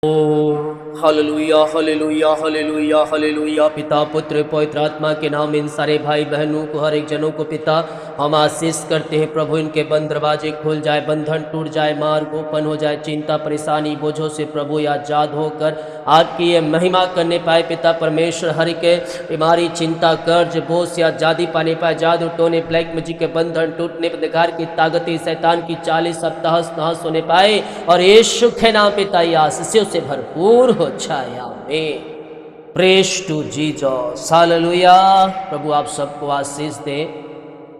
ओ hallelujah hallelujah hallelujah hallelujah. पिता पुत्र पवित्र आत्मा के नाम इन सारे भाई बहनों को, हर एक जनों को पिता हम आशीष करते हैं। प्रभु इनके बंद दरवाजे खुल जाए, बंधन टूट जाए, मार्ग ओपन हो जाए, चिंता परेशानी बोझों से प्रभु आजाद होकर आपकी ये महिमा करने पाए। पिता परमेश्वर हर के बीमारी चिंता कर्ज बोझ से आजादी पाने पाए, जादू टोने ब्लैक मैजिक के बंधन टूटने पर, अधिकार की ताकतें शैतान की 40 सप्ताह नहस होने पाए और यीशु के नाम पिता ये आशीषों से भरपूर हो जाए। आमीन। Praise to Jesus hallelujah. प्रभु आप सबको आशीष दे।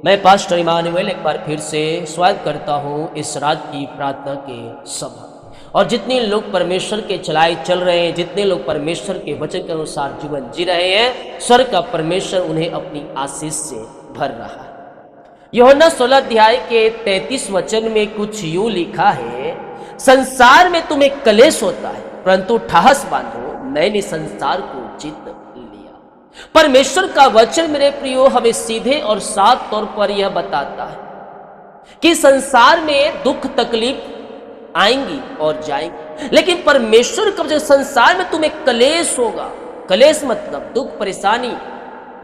मैं पास्टर इमानुएल एक बार फिर से स्वागत करता हूँ इस रात की प्रार्थना के सभा। और जितने लोग परमेश्वर के चलाए चल रहे हैं, जितने लोग परमेश्वर के वचन के अनुसार जीवन जी रहे हैं, स्वर्ग का परमेश्वर उन्हें अपनी आशीष से भर रहा है। यूहन्ना 16 अध्याय के 33 वचन में कुछ यूं लिखा है, संसार में तुम्हें कलेश होता है परंतु ठहस बांधो, मैंने संसार को जीत लिया। परमेश्वर का वचन मेरे प्रियो हमें सीधे और साफ तौर पर यह बताता है कि संसार में दुख तकलीफ आएंगी और जाएंगी, लेकिन परमेश्वर का वचन संसार में तुम्हें कलेश होगा। कलेश मतलब दुख परेशानी,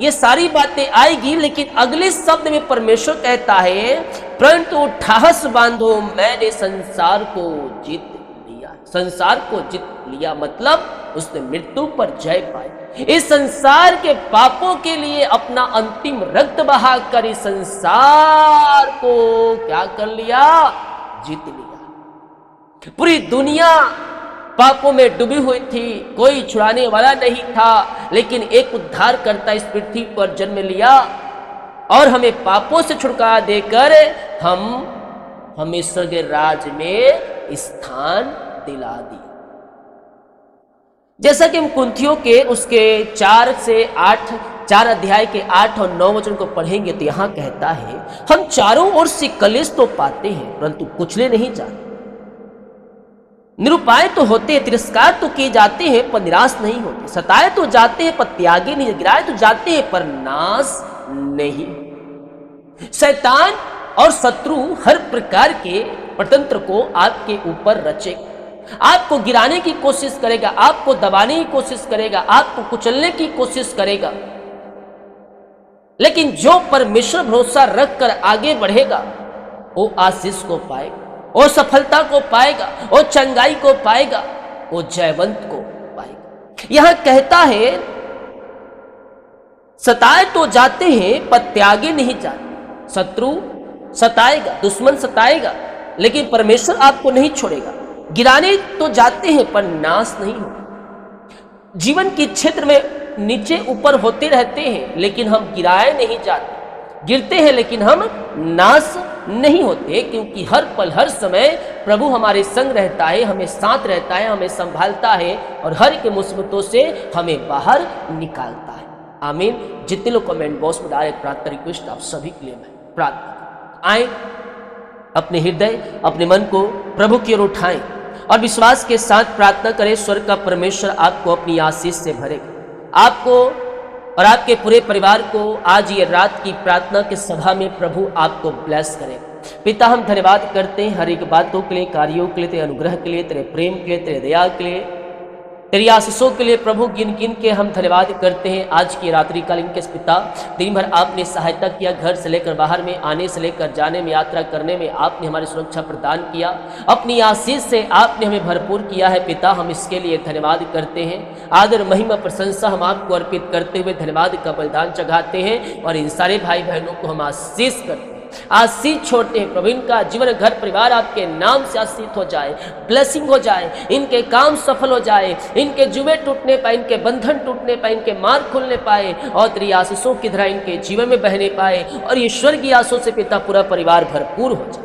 ये सारी बातें आएगी, लेकिन अगले शब्द में परमेश्वर कहता है परंतु ठहस बांधो, मैंने संसार को जीत लिया। संसार को जीत लिया मतलब उसने मृत्यु पर जय पाई। इस संसार के पापों के लिए अपना अंतिम रक्त बहाकर इस संसार को क्या कर लिया? जीत लिया। पूरी दुनिया पापों में डूबी हुई थी, कोई छुड़ाने वाला नहीं था, लेकिन एक उद्धारकर्ता इस पृथ्वी पर जन्म लिया और हमें पापों से छुटकारा देकर हमें स्वर्ग राज में स्थान दिला दी। जैसा कि हम कुंथियों के उसके 4 अध्याय के 8 और 9 वचन को पढ़ेंगे तो यहां कहता है, हम चारों ओर से कलेश तो पाते हैं परंतु कुचले नहीं जाते, निरुपाय तो होते हैं, तिरस्कार तो किए जाते हैं पर निराश नहीं होते, सताए तो जाते हैं पर त्यागे नहीं, गिराए तो जाते हैं पर नाश नहीं। शैतान और शत्रु हर प्रकार के प्रतंत्र को आपके ऊपर रचेगा, आपको गिराने की कोशिश करेगा, आपको दबाने की कोशिश करेगा, आपको कुचलने की कोशिश करेगा, लेकिन जो परमेश्वर भरोसा रखकर आगे बढ़ेगा वो आशीष को पाएगा, वो सफलता को पाएगा, वो चंगाई को पाएगा, वो जयवंत को पाएगा। यहां कहता है सताए तो जाते हैं पर त्यागे नहीं जाते। शत्रु सताएगा, दुश्मन सताएगा, लेकिन परमेश्वर आपको नहीं छोड़ेगा। गिराने तो जाते हैं पर नाश नहीं होता। जीवन के क्षेत्र में नीचे ऊपर होते रहते हैं, लेकिन हम गिराए नहीं जाते। गिरते हैं लेकिन हम नाश नहीं होते, क्योंकि हर पल हर समय प्रभु हमारे संग रहता है, हमें साथ रहता है, हमें संभालता है और हर एक मुसीबतों से हमें बाहर निकालता है। आमीन। जितने लोग कमेंट बॉक्स में डायरेक्ट प्रार्थना रिक्वेस्ट आप सभी के लिए मैं प्रार्थना आए, अपने हृदय अपने मन को प्रभु की ओर उठाएं और विश्वास के साथ प्रार्थना करें। स्वर्ग का परमेश्वर आपको अपनी आशीष से भरेगा, आपको और आपके पूरे परिवार को आज ये रात की प्रार्थना के सभा में प्रभु आपको ब्लेस करेगा। पिता हम धन्यवाद करते हैं हर एक बातों के लिए, कार्यों के लिए, तेरे अनुग्रह के लिए, तेरे प्रेम के लिए, तेरे दया के लिए, तेरी आशीषों के लिए प्रभु गिन गिन के हम धन्यवाद करते हैं। आज की रात्रि कालीन के पिता दिन भर आपने सहायता किया, घर से लेकर बाहर में, आने से लेकर जाने में, यात्रा करने में आपने हमारी सुरक्षा प्रदान किया, अपनी आशीष से आपने हमें भरपूर किया है। पिता हम इसके लिए धन्यवाद करते हैं। आदर महिमा प्रशंसा हम आपको अर्पित करते हुए धन्यवाद का बलिदान चढ़ाते हैं और इन सारे भाई बहनों को हम आशीष करते हैं, आशीष छोड़ते हैं। प्रभु इनका जीवन घर परिवार आपके नाम से आशीष हो जाए, ब्लेसिंग हो जाए, इनके काम सफल हो जाए, इनके जुए टूटने पाए, इनके बंधन टूटने पाए, इनके मार्ग खुलने पाए और तेरी आशीषों की धारा इनके जीवन में बहने पाए और ईश्वर की आशीषों से पिता पूरा परिवार भरपूर हो जाए।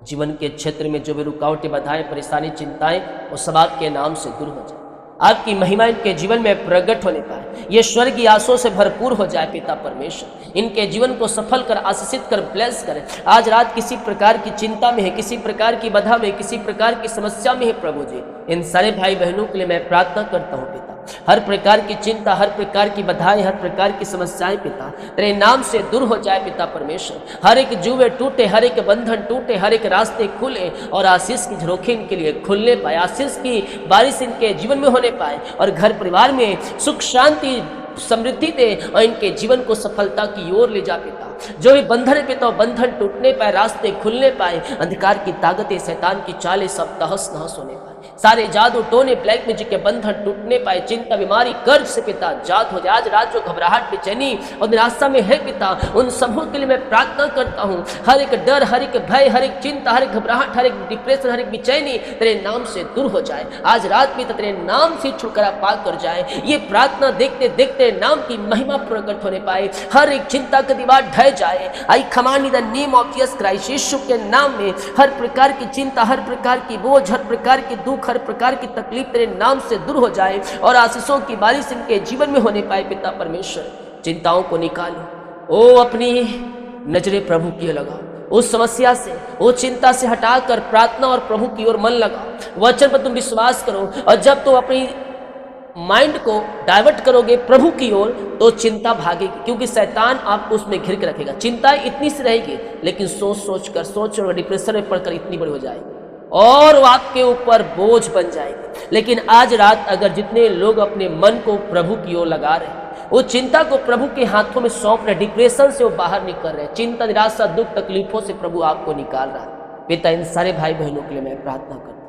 जीवन के क्षेत्र में जो भी रुकावटें बाधाएं परेशानी चिंताएं वो सब आपके नाम से दूर हो जाए, आपकी महिमा इनके जीवन में प्रकट होने पाए, ये स्वर्गीय आशीषों से भरपूर हो जाए। पिता परमेश्वर इनके जीवन को सफल कर, आशीषित कर, ब्लेस करे। आज रात किसी प्रकार की चिंता में है, किसी प्रकार की बाधा में, किसी प्रकार की समस्या में है, प्रभु जी इन सारे भाई बहनों के लिए मैं प्रार्थना करता हूँ पिता हर प्रकार की चिंता, हर प्रकार की बाधाएं, हर प्रकार की समस्याएं पिता तेरे नाम से दूर हो जाए पिता परमेश्वर। हर एक जुए टूटे, हर एक बंधन टूटे, हर एक रास्ते खुले और आशीष की झरोखे इनके लिए खुलने पाए, आशीष की बारिश इनके जीवन में होने पाए और घर परिवार में सुख शांति समृद्धि दे और इनके जीवन को सफलता की ओर ले जा पिता। जो भी बंधन है पिता, बंधन टूटने पाए, रास्ते खुलने पाए, अंधकार की ताकतें, शैतान की चालें सब तहस नहस होने पाए, सारे जादू टोने ब्लैक मैजिक के बंधन टूटने पाए, चिंता बीमारी कर्ज से पिता जात हो जाए। आज रात जो घबराहट बेचैनी और निराशा में है पिता, उन सबों के लिए मैं प्रार्थना करता हूँ। हर एक डर, हर एक भय, हर एक चिंता, हर एक घबराहट, हर एक डिप्रेशन, हर एक बेचैनी तेरे नाम से दूर हो जाए। आज रात में तेरे नाम से छुटकारा पा कर जाए। ये प्रार्थना देखते देखते नाम की महिमा प्रकट होने पाए, हर एक चिंता का दीवार ढह जाए। I command in the name of Jesus Christ, यीशु के नाम में हर प्रकार की चिंता, हर प्रकार की बोझ, हर प्रकार की दुख, हर प्रकार की तकलीफ तेरे नाम से दूर हो जाए और आशीषों की बारिश इनके जीवन में होने पाए पिता परमेश्वर। चिंताओं को निकालो, ओ अपनी नजरें प्रभु की लगाओ, उस समस्या से, वो चिंता से हटाकर प्रार्थना और प्रभु की ओर मन लगाओ। वचन पर तुम विश्वास करो और जब तुम अपनी माइंड को डाइवर्ट करोगे प्रभु की ओर तो चिंता भागेगी, क्योंकि शैतान आपको उसमें घिर के रखेगा। चिंता इतनी सी रहेगी लेकिन सोच कर डिप्रेशन में पड़कर इतनी बड़ी हो जाएगी और वो आपके ऊपर बोझ बन जाएगी। लेकिन आज रात अगर जितने लोग अपने मन को प्रभु की ओर लगा रहे हैं, वो चिंता को प्रभु के हाथों में सौंप रहे, डिप्रेशन से वो बाहर निकल रहे, चिंता, निराशा, दुख, तकलीफों से प्रभु आपको निकाल रहा है। पिता इन सारे भाई बहनों के लिए मैं प्रार्थना करता हूँ।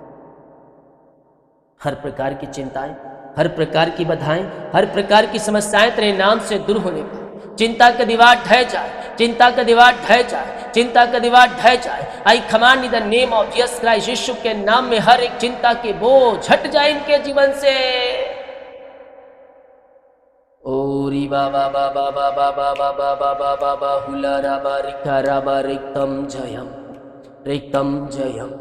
हर प्रकार की चिंताएं, हर प्रकार की बाधाएं, हर प्रकार की समस्याएं तेरे नाम से दूर होने पाए। चिंता का दीवार ढह जाए, चिंता का दीवार ढह जाए, चिंता का दीवार ढह जाए। I command in the name of Jesus Christ, यीशु के नाम में हर एक चिंता के बोझ हट जाए इनके जीवन से। ओरी बाबा बाबा बाबा बाबा बाबा बाबा हुला राबा रिका राबा रिक्तम जयम, रिक्तम जयम,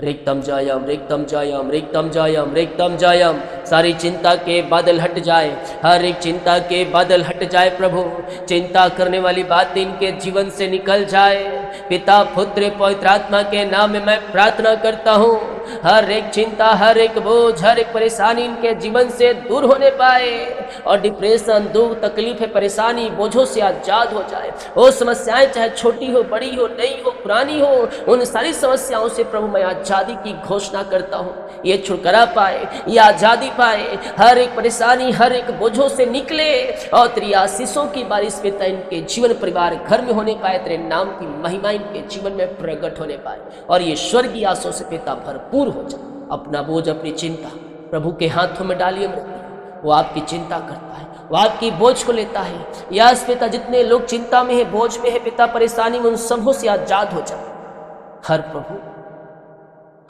रिक्तम जयम, रिक्तम जयम, रिक्तम जयम, रिक्तम जयम। सारी चिंता के बादल हट जाए, हर एक चिंता के बादल हट जाए प्रभु। चिंता करने वाली बात इनके जीवन से निकल जाए। पिता, पुत्र, पवित्र आत्मा के नाम में मैं प्रार्थना करता हूँ, हर एक चिंता, हर एक बोझ, हर एक परेशानी इनके जीवन से दूर होने पाए और डिप्रेशन, दुख, तकलीफ, परेशानी, बोझों से आजाद हो जाए। वो समस्याएं चाहे छोटी हो, बड़ी हो, नई हो, पुरानी हो, उन सारी समस्याओं से प्रभु मैं आजादी की घोषणा करता हूँ। ये छुटकारा पाए, ये आजादी पाए, हर एक परेशानी, हर एक बोझों से निकले और तेरी आशीषों की बारिश पिता इनके जीवन, परिवार, घर में होने पाए। तेरे नाम की महिमा इनके जीवन में प्रकट होने पाए और ये स्वर्गीय आशीषों से पिता भरपूर हो जाए। अपना बोझ, अपनी चिंता प्रभु के हाथों में डालिए मृत्यु। वो आपकी चिंता करता है, वो आपकी बोझ को लेता है। यस पिता, जितने लोग चिंता में है, बोझ में है पिता, परेशानी में, उन सबों से आजाद हो जाए। हर प्रभु,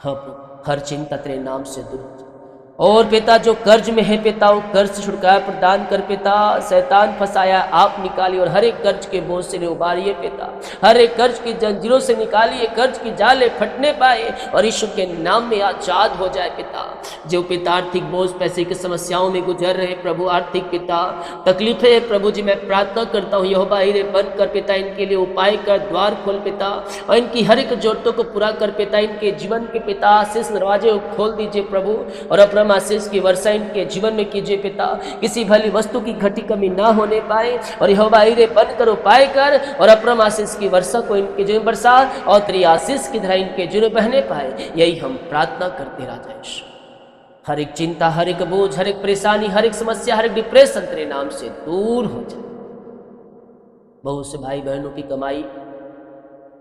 हाँ प्रभु, हर चिंता तेरे नाम से दूर हो जाए। और पिता जो कर्ज में है पिता, वो कर्ज से छुटकारा प्रदान कर पिता। शैतान फंसाया, आप निकालिए और हर एक कर्ज के बोझ से उबारिए पिता। हर एक कर्ज की जंजीरों से निकालिए, कर्ज की जाले फटने पाए और यीशु के नाम में आजाद हो जाए पिता। जो पिता आर्थिक बोझ, पैसे की समस्याओं में गुजर रहे प्रभु, आर्थिक पिता तकलीफें है प्रभु जी, मैं प्रार्थना करता हूँ यहोवा हीरे बन कर पिता इनके लिए उपाय कर, द्वार खोल पिता और इनकी हर एक जरूरतों को पूरा कर पिता। इनके जीवन के पिता आशीष दरवाजे खोल दीजिए प्रभु और अपना आशीष की वर्षा इनके जीवन में कीजिए पिता। किसी भली वस्तु की घटी कमी ना होने पाए और यहोवा हीरे बन कर उपाय कर और अपना आशीष की वर्षा को इनके जीवन में बरसा और तेरी आशीष की धारा इनके जीवन में बहने पाए। यही हम प्रार्थना करते राजा यीशु। हर एक चिंता, हर एक बोझ, हर एक परेशानी, हर एक समस्या, हर एक डिप्रेशन तेरे नाम से दूर हो जाए। बहुत से भाई बहनों की कमाई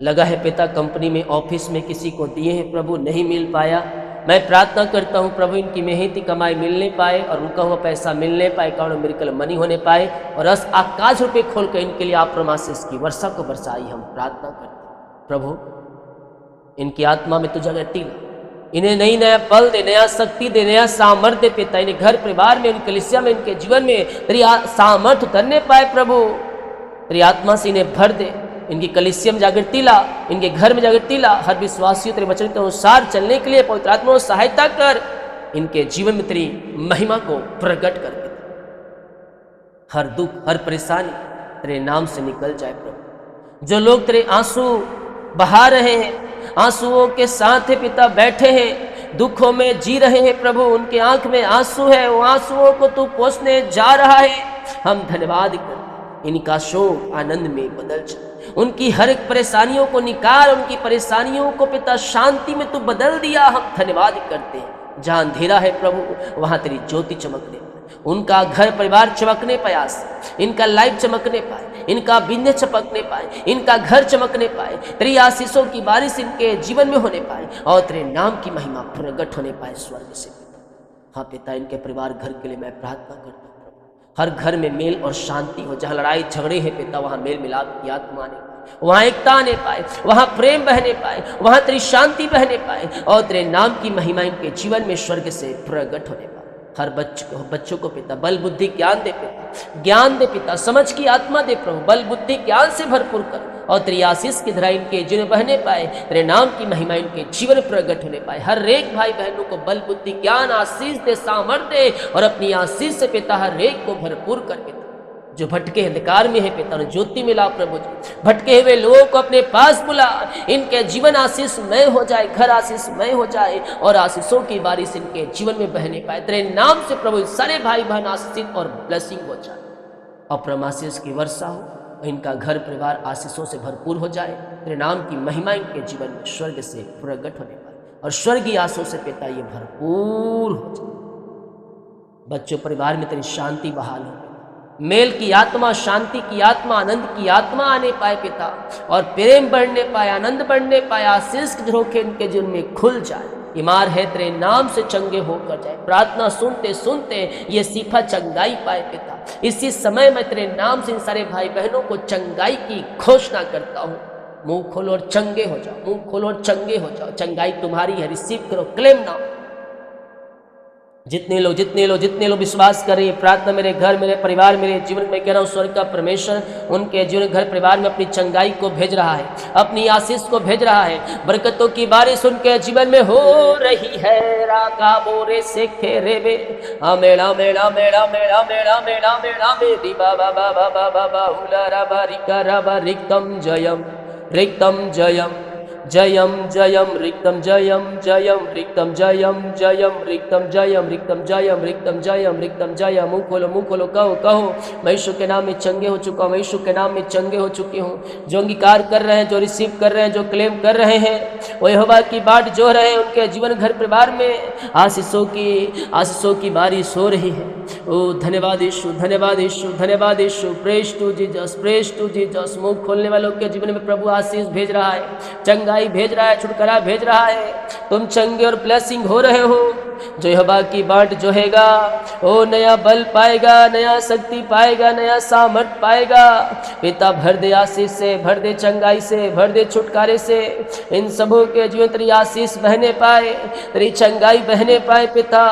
लगा है पिता, कंपनी में, ऑफिस में किसी को दिए हैं प्रभु, नहीं मिल पाया। मैं प्रार्थना करता हूं प्रभु इनकी मेहनती कमाई मिलने पाए और रुका हुआ पैसा मिलने पाए, कारण मिरेकल मनी होने पाए और आकाश रुपये खोल कर इनके लिए आप प्रमाशीष की वर्षा को बरसाई। हम प्रार्थना करते प्रभु इनकी आत्मा में तुझा टीला, इन्हें नई नया बल दे, नया शक्ति दे, नया सामर्थ्य पिता। इन्हें घर परिवार में, इनके कलीसिया में, इनके जीवन में तेरी सामर्थ्य उतरने पाए प्रभु। तेरी आत्मा से इन्हें भर दे, इनकी कलीसिया में जागृति ला, इनके घर में जागृति ला। हर विश्वासी तेरे वचन के अनुसार चलने के लिए पवित्र आत्मा को सहायता कर, इनके जीवन में तेरी महिमा को प्रकट कर। हर दुख, हर परेशानी तेरे नाम से निकल जाए प्रभु। जो लोग तेरे आंसू बहा रहे हैं, आंसुओं के साथ है पिता बैठे हैं, दुखों में जी रहे हैं प्रभु, उनके आंख में आंसू है, वो आंसुओं को तू पोंछने जा रहा है। हम धन्यवाद करते हैं, इनका शोक आनंद में बदल जाए, उनकी हर एक परेशानियों को निकाल, उनकी परेशानियों को पिता शांति में तू बदल दिया। हम धन्यवाद करते हैं, जहाँ अंधेरा है प्रभु वहाँ तेरी ज्योति चमकने, उनका घर परिवार चमकने पाए, इनका लाइफ चमकने पाए, इनका बिजनेस चमकने पाए, इनका घर चमकने पाए, तेरी आशीषों की बारिश इनके जीवन में होने पाए और तेरे नाम की महिमा प्रकट होने पाए स्वर्ग से। हाँ पिता, इनके परिवार घर के लिए मैं प्रार्थना करता हूँ, हर घर में मेल और शांति हो, जहाँ लड़ाई झगड़े हैं पिता वहाँ मेल मिलाप की आत्मा आने पाए, वहाँ एकता आने पाए, वहाँ प्रेम बहने पाए, वहाँ तेरी शांति बहने पाए और तेरे नाम की महिमा इनके जीवन में स्वर्ग से प्रकट होने पाए। हर बच्चों को पिता बल बुद्धि ज्ञान दे पिता, ज्ञान दे पिता, समझ की आत्मा दे प्रभु, बल बुद्धि ज्ञान से भरपूर कर और तेरी आशीष की धारा इनके जीवन बहने पाए, तेरे नाम की महिमा इनके जीवन प्रकट होने पाए। हर एक भाई बहनों को बल बुद्धि ज्ञान आशीष दे, सामर्थ्य दे और अपनी आशीष से पिता हर एक को भरपूर कर पिता। जो भटके अंधकार में है पिता ने ज्योति मिला प्रभु जी, भटके हुए लोगों को अपने पास बुला, इनके जीवन आशीषमय हो जाए, घर आशीषमय हो जाए और आशीषों की बारिश इनके जीवन में बहने पाए। तेरे नाम से प्रभु सारे भाई बहन आशीषित और ब्लेसिंग हो जाए और परमाशीष की वर्षा हो, इनका घर परिवार आशीषों से भरपूर हो जाए। तेरे नाम की महिमा इनके जीवन में स्वर्ग से प्रकट होने पाए और स्वर्गीय आशीषों से पिता ये भरपूर हो जाए। बच्चों परिवार में तेरी शांति बहाल हो, मेल की आत्मा, शांति की आत्मा, आनंद की आत्मा आने पाए पिता और प्रेम बढ़ने पाए, आनंद बढ़ने पाए, आशीष के झरोखे इनके जीवन में खुल जाए। बीमार है तेरे नाम से चंगे होकर जाए, प्रार्थना सुनते सुनते ये सीफा चंगाई पाए पिता। इसी समय मैं तेरे नाम से इन सारे भाई बहनों को चंगाई की घोषणा करता हूँ। मुंह खोलो और चंगे हो जाओ, मुंह खोलो और चंगे हो जाओ, चंगाई तुम्हारी है, रिसीव करो, क्लेम नाउ। जितने लोग विश्वास कर रहे हैं, प्रार्थना मेरे घर, मेरे परिवार, मेरे जीवन में कह रहा हूँ, स्वर्ग का परमेश्वर उनके जीवन घर परिवार में अपनी चंगाई को भेज रहा है, अपनी आशीष को भेज रहा है। बरकतों की बारिश उनके जीवन में हो रही है। राका बोरे से खेरेबे मेड़ा मेड़ा मेड़ा मेड़ा मेड़ा मेड़ा मेड़ा मेरी बाबा बाबा बाबा बाहुला रबा रिका रबा रिक्तम जयम रिक्तम जयम जयम जयम रिक्तम जयम जयम रिक्तम जयम जयम रिक्तम जयम रिक्तम जयम रिक्तम जयम रिक्तम जयम। मुँह खोलो, कहो मैं यीशु के नाम में चंगे हो चुका हूँ, मैं यीशु के नाम में चंगे हो चुकी हूँ। जो अंगीकार कर रहे हैं, जो रिसीव कर रहे हैं, जो क्लेम कर रहे हैं, वो यहोवा की बाट जो रहे हैं, उनके जीवन घर परिवार में आशीषों की बारिश हो रही है। ओ धन्यवाद यीशु, धन्यवाद यीशु, धन्यवाद यीशु। Praise to Jesus, praise to Jesus. मुंह खोलने वालों के जीवन में प्रभु आशीष भेज रहा है, चंगाई भेज रहा है, छुटकारा भेज रहा है। तुम चंगे और ब्लेसिंग हो रहे हो। जो यहोवा की बाट जोहेगा वो नया बल पाएगा, नया शक्ति पाएगा, नया सामर्थ पाएगा। पिता भर दे आशीष से, भर दे चंगाई से, भर दे छुटकारे से। इन सबों के जीवन तेरी आशीष बहने पाए, तेरी चंगाई बहने पाए पिता।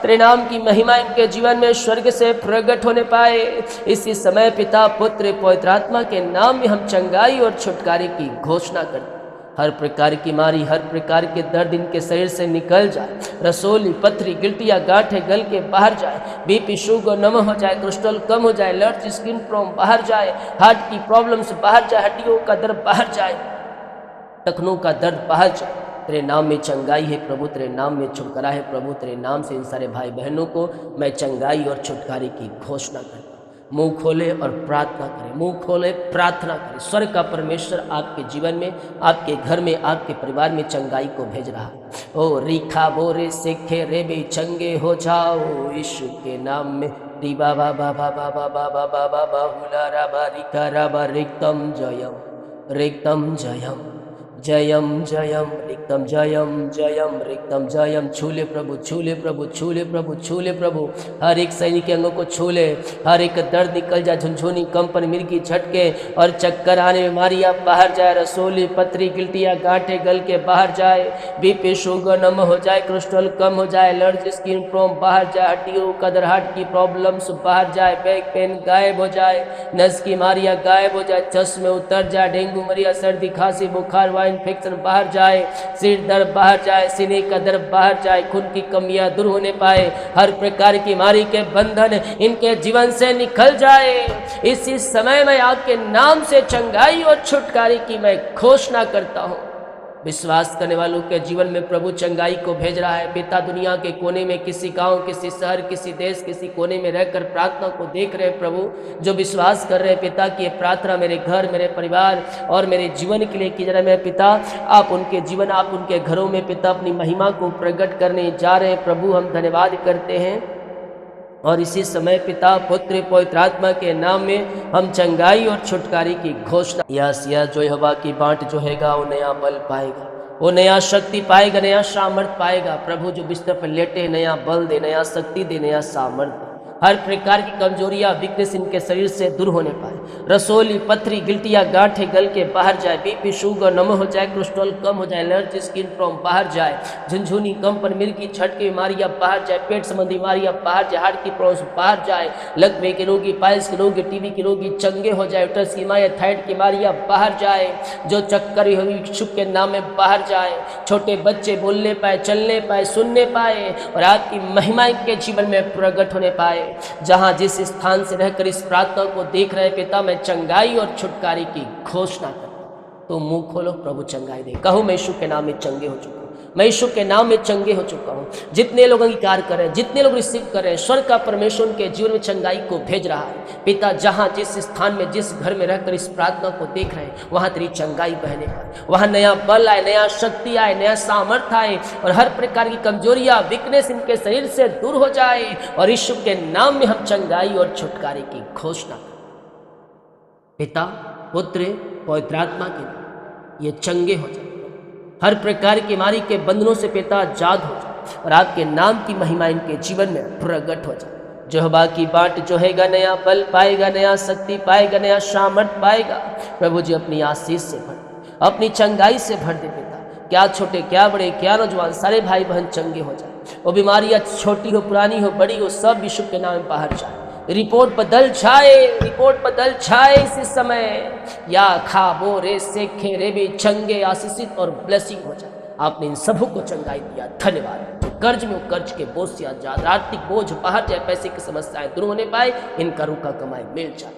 तेरे नाम की महिमा इनके जीवन में स्वर्ग से प्रकट होने पाए। इसी समय पिता, पुत्र, पवित्र आत्मा के नाम में हम चंगाई और छुटकारे की घोषणा करते। हर प्रकार की बीमारी, हर प्रकार के दर्द इनके शरीर से निकल जाए। रसोली, पथरी, गिल्टियाँ, गांठें गल के बाहर जाए। बीपी, शुगर नम हो जाए, कोलेस्ट्रॉल कम हो जाए, एलर्जी, स्किन प्रॉब्लम बाहर जाए, हार्ट की प्रॉब्लम्स बाहर जाए, हड्डियों का दर्द बाहर जाए, टखनों का दर्द बाहर जाए। तेरे नाम में चंगाई है प्रभु, तेरे नाम में छुटकारा है प्रभु। तेरे नाम से इन सारे भाई बहनों को मैं चंगाई और छुटकारे की घोषणा करता हूँ। मुंह खोले और प्रार्थना करें, मुंह खोले प्रार्थना करें। स्वर्ग का परमेश्वर आपके जीवन में, आपके घर में, आपके परिवार में चंगाई को भेज रहा है। ओ रिखा बोरे से खेरे बे चंगे हो जाओ यीशु के नाम में। री बाबा बाबा बाबा बाबा बाबा बाहुला राबा रिका राबा रिक्तम जयम रिक्तम जयम जयम जयम रिक्तम जयम जयम रिक्तम जयम। छूले प्रभु, छूले प्रभु, छूले प्रभु, छूले प्रभु। हर एक सैनिक के अंगों को छूले, हर एक दर्द निकल जाए, झुनझुनी, कंपन, मिर्गी, झटके और चक्कर आने, बीमारियाँ बाहर जाए। रसोली, पथरी, गिल्टियाँ, गांठें गल के बाहर जाए। बीपी, शुगर नम हो जाए, कोलेस्ट्रॉल कम हो जाए, एलर्जी, स्किन प्रॉब्लम बाहर जाए, हड्डियों का दर्द, हार्ट की प्रॉब्लम्स बाहर जाए, बैक पेन गायब हो जाए, नस की बीमारियाँ गायब हो जाए, चश्मे उतर जाए, डेंगू मलेरिया, सर्दी, खांसी, बुखार, इन्फेक्शन बाहर जाए, सिर दर्द बाहर जाए, सीने का दर्द बाहर जाए, खून की कमियां दूर होने पाए। हर प्रकार की बीमारी के बंधन इनके जीवन से निकल जाए। इसी समय मैं आपके नाम से चंगाई और छुटकारे की मैं घोषणा करता हूँ। विश्वास करने वालों के जीवन में प्रभु चंगाई को भेज रहा है। पिता दुनिया के कोने में, किसी गांव, किसी शहर, किसी देश, किसी कोने में रहकर प्रार्थना को देख रहे हैं प्रभु, जो विश्वास कर रहे हैं पिता की ये प्रार्थना मेरे घर, मेरे परिवार और मेरे जीवन के लिए की जा रही है। मेरे पिता आप उनके जीवन, आप उनके घरों में पिता अपनी महिमा को प्रकट करने जा रहे हैं प्रभु, हम धन्यवाद करते हैं। और इसी समय पिता, पुत्र, पवित्र आत्मा के नाम में हम चंगाई और छुटकारे की घोषणा, यस जो यहोवा की बाट जो हैगा वो नया बल पाएगा, वो नया शक्ति पाएगा, नया सामर्थ पाएगा। प्रभु जो बिस्तर पर लेटे नया बल दे, नया शक्ति दे, नया सामर्थ दे। हर प्रकार की कमजोरियां, वीकनेस इनके शरीर से दूर होने पाए। रसोली, पथरी, गिल्टियां, गांठे गल के बाहर जाए, बीपी, शुगर नम हो जाए, कोलेस्ट्रॉल कम हो जाए, एलर्जी, स्किन प्रॉब्लम बाहर जाए, झुनझुनी, कंपन, मिर्गी, छठ की बीमारियां बाहर जाए, पेट संबंधी बीमारियां बाहर जाए, हार्ट की प्रॉब्लम बाहर जाए, लकवे के रोगी, पाइल्स के रोगी, टीबी के रोगी चंगे हो जाए, उटरस की बीमारियां, थायराइड की बीमारियां बाहर जाए, जो चक्कर हुई इच्छुक के नाम में बाहर जाए, छोटे बच्चे बोलने पाए, चलने पाए, सुनने पाए और आपकी महिमा इनके जीवन में प्रकट होने पाए। जहां जिस स्थान से रहकर इस प्रार्थना को देख रहे पिता, मैं चंगाई और छुटकारे की घोषणा करता। तो मुंह खोलो, प्रभु चंगाई दे। कहो मैं यीशु के नाम में चंगे हो चुका हूं, मैं यीशु के नाम में चंगे हो चुका हूं। जितने लोग अंगीकार करें, जितने लोग रिसीव करें, स्वर्ग का परमेश्वर उनके जीवन में चंगाई को भेज रहा है पिता। जहां जिस स्थान में, जिस घर में रहकर इस प्रार्थना को देख रहे हैं, वहां तेरी चंगाई बहने पाए, वहां नया बल आए, नया शक्ति आए, नया सामर्थ्य आए और हर प्रकार की कमजोरियां, वीकनेस इनके शरीर से दूर हो जाए और यीशु के नाम में हम चंगाई और छुटकारे की घोषणा करें। पिता, पुत्र, पवित्र आत्मा के नाम ये चंगे हो जाए, हर प्रकार की बीमारी के बंधनों से पिता आजाद हो जाए और आपके नाम की महिमा इनके जीवन में प्रकट हो जाए। यहोवा की बाट जो हैगा नया बल पाएगा, नया शक्ति पाएगा, नया सामर्थ पाएगा। प्रभु जी अपनी आशीष से भर दे, अपनी चंगाई से भर दे पिता। क्या छोटे, क्या बड़े, क्या नौजवान, सारे भाई बहन चंगे हो जाए। वो बीमारियां छोटी हो, पुरानी हो, बड़ी हो, सब यीशु के नाम में बाहर जाए। रिपोर्ट बदल जाए, रिपोर्ट बदल जाए इसी समय। या खाबो रे सेखे रे भी चंगे, आशीषित और ब्लेसिंग हो जाए। आपने इन सबों को चंगाई दिया, धन्यवाद। जो कर्ज में वो कर्ज के बोझ से आजाद, आर्थिक बोझ बाहर जाए, पैसे की समस्याएं दूर होने पाए, इनका रुका कमाई मिल जाए।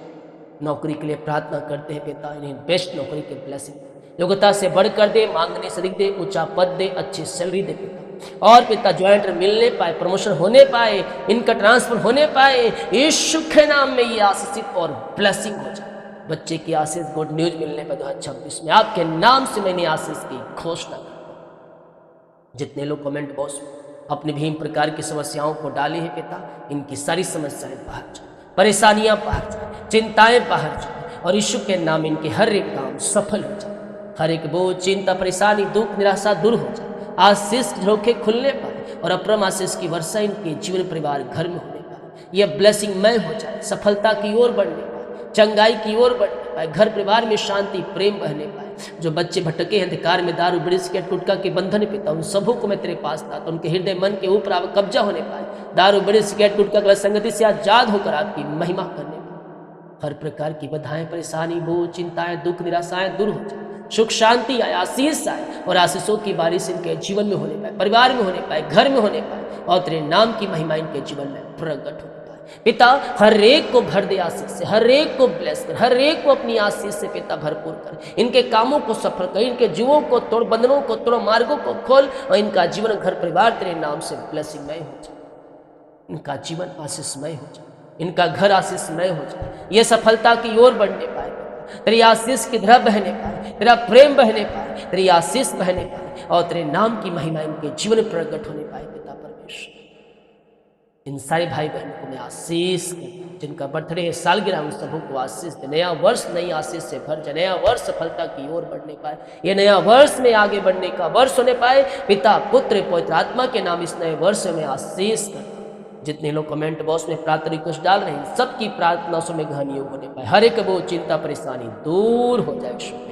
नौकरी के लिए प्रार्थना करते हैं पिता, इन्हें बेस्ट नौकरी के ब्लेसिंग, योग्यता से बढ़कर दे, मांगने से अधिक दे, ऊंचा पद दे, अच्छी सैलरी दे पिता। और पिता ज्वाइंट मिलने पाए, प्रमोशन होने पाए, इनका ट्रांसफर होने पाए, यीशु के नाम में ये आशीषित और ब्लेसिंग हो जाए। बच्चे की आशीष, गुड न्यूज मिलने पर 2026 में आपके नाम से मैंने आशीष की घोषणा की। जितने लोग कमेंट बॉक्स अपनी भी प्रकार की समस्याओं को डाले हैं पिता, इनकी सारी समस्याएं बाहर जाए, परेशानियां बाहर जाए, चिंताएं बाहर जाए और यीशु के नाम इनके हर एक काम सफल हो जाए। हर एक बोझ, चिंता, परेशानी, दुख, निराशा दूर हो जाए। आशीष झरोखे खुलने पाए और अपरम आशीष की वर्षा इनके जीवन, परिवार, घर में होने पाए। यह ब्लेसिंग मय हो जाए, सफलता की ओर बढ़ने पाए, चंगाई की ओर बढ़ने पाए, घर परिवार में शांति, प्रेम बहने पाए। जो बच्चे भटके अंधकार में, दारू, बीड़ी, सिगरेट, गुटखा के बंधन पिता, उन सबों को मैं तेरे पास लाता, उनके हृदय, मन के ऊपर आप कब्जा होने पाए। दारू, बीड़ी, सिगरेट, गुटखा गलत संगति से आजाद होकर आपकी महिमा करने पाए। हर प्रकार की बाधाएं, परेशानी, बोझ, चिंताएं, दुख, निराशाएं दूर हो जाए। सुख शांति आए, आशीष आए और आशीषों की बारिश इनके जीवन में होने पाए, परिवार में होने पाए, घर में होने पाए और तेरे नाम की महिमा इनके जीवन में प्रकट होने पाए। पिता हर एक को भर दे आशीष से, हर एक को ब्लेस कर, हर एक को अपनी आशीष से पिता भरपूर कर। इनके कामों को सफल कर, इनके जीवों को तोड़, बंधनों को तोड़, मार्गों को खोल और इनका जीवन, घर परिवार तेरे नाम से ब्लेसिंगमय हो जाए। इनका जीवन आशीषमय हो जाए, इनका घर आशीषमय हो जाए। ये सफलता की ओर बढ़ने पाए, तेरी आशीष की तरह बहने पाए, तेरा प्रेम बहने पाए, तेरी आशीष बहने पाए और तेरे नाम की महिमा इनके जीवन प्रकट होने पाए। पिता परमेश्वर, इन सारे भाई बहनों को मैं आशीष करता हूं, जिनका बर्थडे है, सालगिरह, उन सबों को आशीष दे। नया वर्ष नई आशीष से भर जाए, नया वर्ष सफलता की ओर बढ़ने पाए, ये नया वर्ष में आगे बढ़ने का वर्ष होने पाए। पिता, पुत्र, पवित्र आत्मा के नाम इस नए वर्ष में आशीष करता हूं। जितने लोग कमेंट बॉक्स में प्रार्थना रिक्वेस्ट डाल रहे हैं, सबकी प्रार्थना से में गहन योग होने पाए, हर एक वो चिंता, परेशानी दूर हो जाए।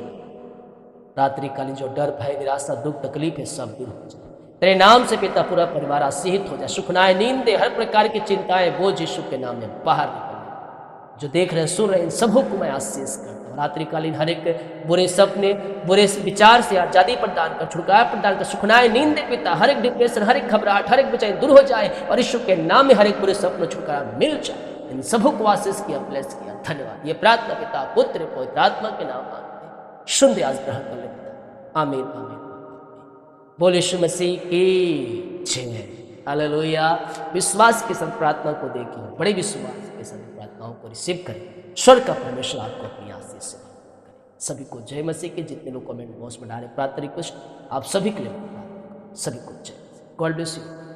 रात्रि कालीन जो डर, भय, निराशा, दुख, तकलीफ है, सब दूर हो जाए। तेरे नाम से पिता पूरा परिवार आशीषित हो जाए। सुखनाएं, नींद, हर प्रकार की चिंताएं, बोझ यीशु के नाम में बाहर निकले। जो देख रहे हैं, सुन रहे हैं, इन सबों को मैं आशीष करता हूँ। रात्रिकालीन हर एक बुरे सपने, बुरे विचार से आजादी प्रदान कर, छुटकारा प्रदान कर, सुखनाएं, नींद पिता, हर एक डिप्रेशन, हर एक घबराहट, हर एक बेचैनी दूर हो जाए और यीशु के नाम में हर एक बुरे सपनों छुटकारा मिल जाए। इन सबों को आशीष किया, ब्लेस किया, धन्यवाद। ये प्रार्थना पिता, पुत्र, पवित्र आत्मा के नाम मांगते, सुन दे, आज ग्रहण कर ले पिता। आमीन, आमीन। बोले यीशु मसीह की जय। हालेलुया। विश्वास के साथ प्रार्थना को देखिए, बड़े विश्वास के साथ प्रार्थनाओं को रिसीव करें। स्वर्ग का परमेश्वर आपको अपनी आशीष से करे। सभी को जय मसीह के। जितने लोग कमेंट बॉक्स में डाले प्रार्थना रिक्वेस्ट, आप सभी के लिए प्रार्थना करें। सभी को जय। God bless you.